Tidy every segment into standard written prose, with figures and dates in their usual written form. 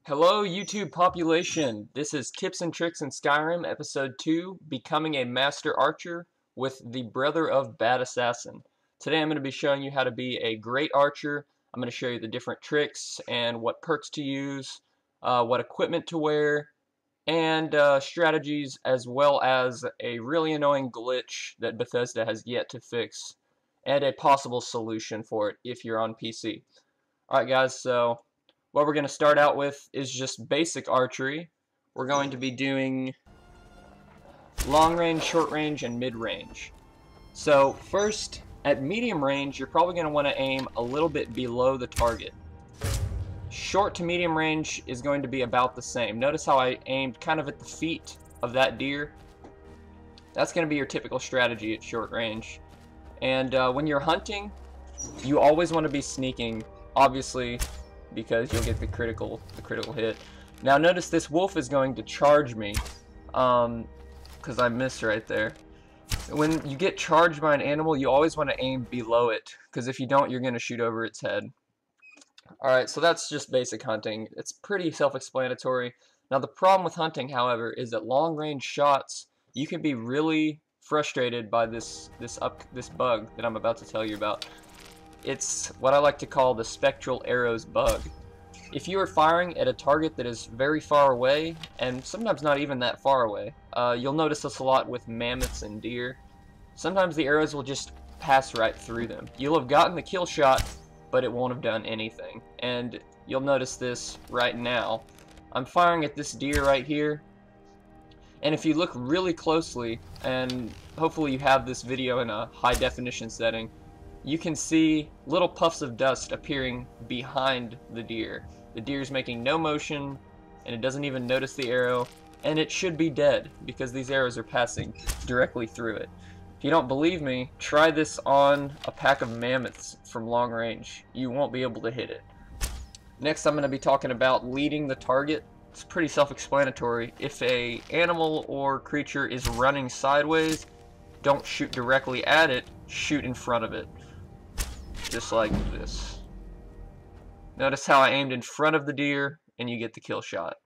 Hello YouTube population, this is Tips and Tricks in Skyrim, episode 2, Becoming a Master Archer with the Brother of Bad Assassin. Today I'm going to be showing you how to be a great archer. I'm going to show you the different tricks and what perks to use, what equipment to wear, and strategies, as well as a really annoying glitch that Bethesda has yet to fix, and a possible solution for it if you're on PC. Alright guys, so what we're going to start out with is just basic archery. We're going to be doing long range, short range, and mid range. So first, at medium range, you're probably going to want to aim a little bit below the target. Short to medium range is going to be about the same. Notice how I aimed kind of at the feet of that deer. That's going to be your typical strategy at short range. And when you're hunting, you always want to be sneaking, obviously, because you'll get the critical hit. Now notice this wolf is going to charge me, because I missed right there. When you get charged by an animal, you always want to aim below it, because if you don't, you're going to shoot over its head. Alright, so that's just basic hunting. It's pretty self-explanatory. Now the problem with hunting, however, is that long-range shots, you can be really frustrated by this bug that I'm about to tell you about. It's what I like to call the spectral arrows bug. If you are firing at a target that is very far away, and sometimes not even that far away, you'll notice this a lot with mammoths and deer. Sometimes the arrows will just pass right through them. You'll have gotten the kill shot, but it won't have done anything. And you'll notice this right now. I'm firing at this deer right here, and if you look really closely, and hopefully you have this video in a high definition setting, you can see little puffs of dust appearing behind the deer. The deer is making no motion, and it doesn't even notice the arrow, and it should be dead because these arrows are passing directly through it. If you don't believe me, try this on a pack of mammoths from long range. You won't be able to hit it. Next, I'm going to be talking about leading the target. It's pretty self-explanatory. If an animal or creature is running sideways, don't shoot directly at it, shoot in front of it. Just like this. Notice how I aimed in front of the deer and you get the kill shot.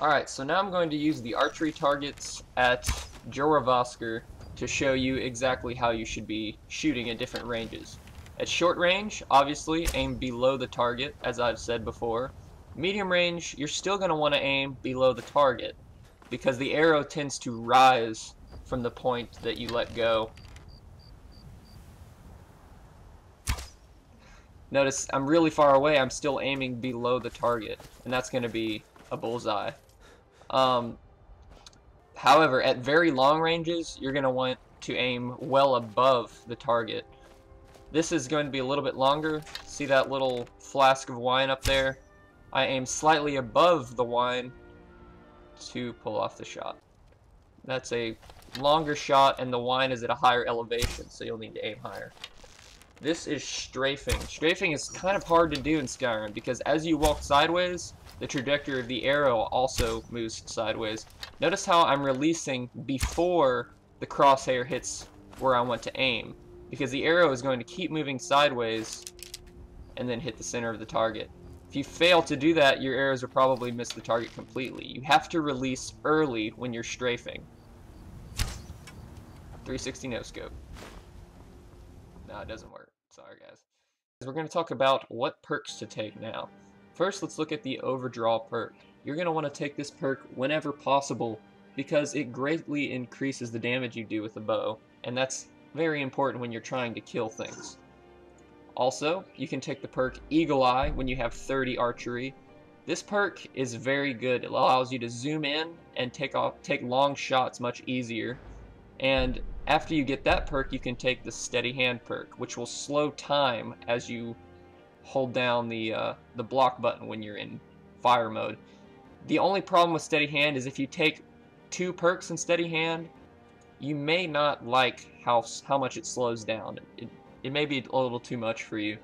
Alright, so now I'm going to use the archery targets at Joravaskr to show you exactly how you should be shooting at different ranges. At short range, obviously, aim below the target, as I've said before. Medium range, you're still going to want to aim below the target because the arrow tends to rise from the point that you let go. Notice I'm really far away, I'm still aiming below the target, and that's going to be a bullseye. However, at very long ranges, you're going to want to aim well above the target. This is going to be a little bit longer. See that little flask of wine up there? I aim slightly above the wine to pull off the shot. That's a longer shot, and the wine is at a higher elevation, so you'll need to aim higher. This is strafing. Strafing is kind of hard to do in Skyrim because as you walk sideways, the trajectory of the arrow also moves sideways. Notice how I'm releasing before the crosshair hits where I want to aim, because the arrow is going to keep moving sideways and then hit the center of the target. If you fail to do that, your arrows will probably miss the target completely. You have to release early when you're strafing. 360 no scope. No, it doesn't work. Sorry, guys. We're going to talk about what perks to take now. First, let's look at the overdraw perk. You're going to want to take this perk whenever possible because it greatly increases the damage you do with the bow, and that's very important when you're trying to kill things. Also, you can take the perk Eagle Eye when you have 30 archery. This perk is very good. It allows you to zoom in and take long shots much easier. And after you get that perk, you can take the steady hand perk, which will slow time as you hold down the block button when you're in fire mode. The only problem with steady hand is if you take 2 perks in steady hand, you may not like how much it slows down. It may be a little too much for you.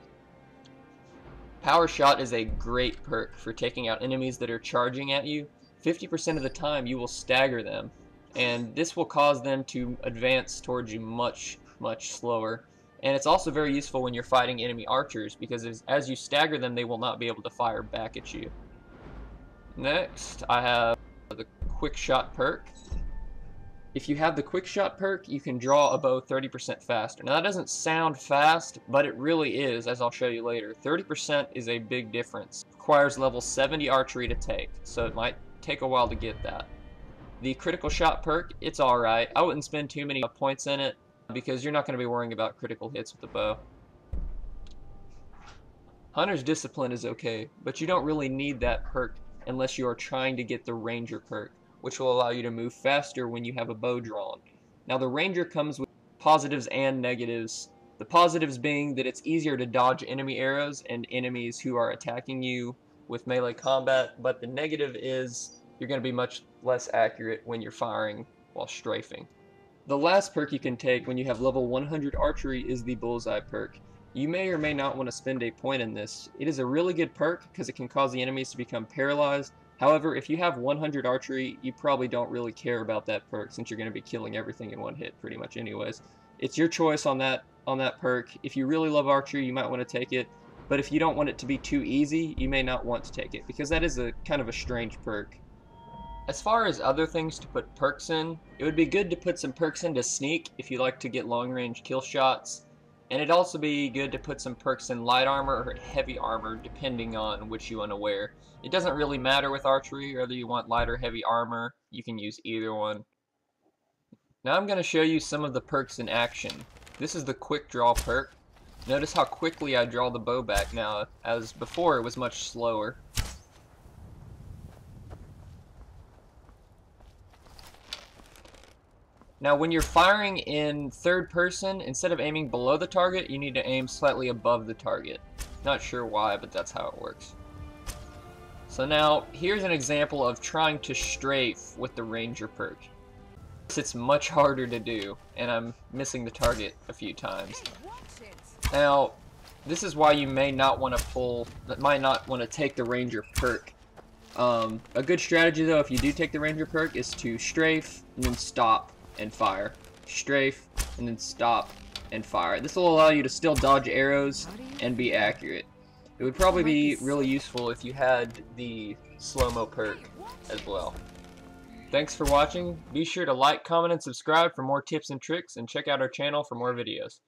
Power shot is a great perk for taking out enemies that are charging at you. 50% of the time you will stagger them, and this will cause them to advance towards you much slower. And it's also very useful when you're fighting enemy archers, because as you stagger them, they will not be able to fire back at you. Next, I have the quick shot perk. If you have the quick shot perk, you can draw a bow 30% faster. Now that doesn't sound fast, but it really is, as I'll show you later. 30% is a big difference. It requires level 70 archery to take, so it might take a while to get that. The critical shot perk, it's alright. I wouldn't spend too many points in it, because you're not going to be worrying about critical hits with the bow. Hunter's Discipline is okay, but you don't really need that perk unless you are trying to get the Ranger perk, which will allow you to move faster when you have a bow drawn. Now the Ranger comes with positives and negatives. The positives being that it's easier to dodge enemy arrows and enemies who are attacking you with melee combat, but the negative is you're going to be much less accurate when you're firing while strafing. The last perk you can take when you have level 100 archery is the Bullseye perk. You may or may not want to spend a point in this. It is a really good perk because it can cause the enemies to become paralyzed. However, if you have 100 archery, you probably don't really care about that perk since you're going to be killing everything in one hit pretty much anyways. It's your choice on that perk. If you really love archery, you might want to take it, but if you don't want it to be too easy, you may not want to take it because that is a kind of a strange perk. As far as other things to put perks in, it would be good to put some perks into sneak if you like to get long range kill shots. And it'd also be good to put some perks in light armor or heavy armor, depending on which you want to wear. It doesn't really matter with archery, whether you want light or heavy armor, you can use either one. Now I'm going to show you some of the perks in action. This is the quick draw perk. Notice how quickly I draw the bow back now, as before it was much slower. Now when you're firing in third person, instead of aiming below the target, you need to aim slightly above the target. Not sure why, but that's how it works. So now, here's an example of trying to strafe with the Ranger perk. It's much harder to do, and I'm missing the target a few times. Now, this is why you may not want to take the Ranger perk. A good strategy though, if you do take the Ranger perk, is to strafe and then stop and fire. Strafe and then stop and fire. This will allow you to still dodge arrows and be accurate. It would probably be really useful if you had the slow-mo perk as well. Thanks for watching. Be sure to like, comment, and subscribe for more tips and tricks, and check out our channel for more videos.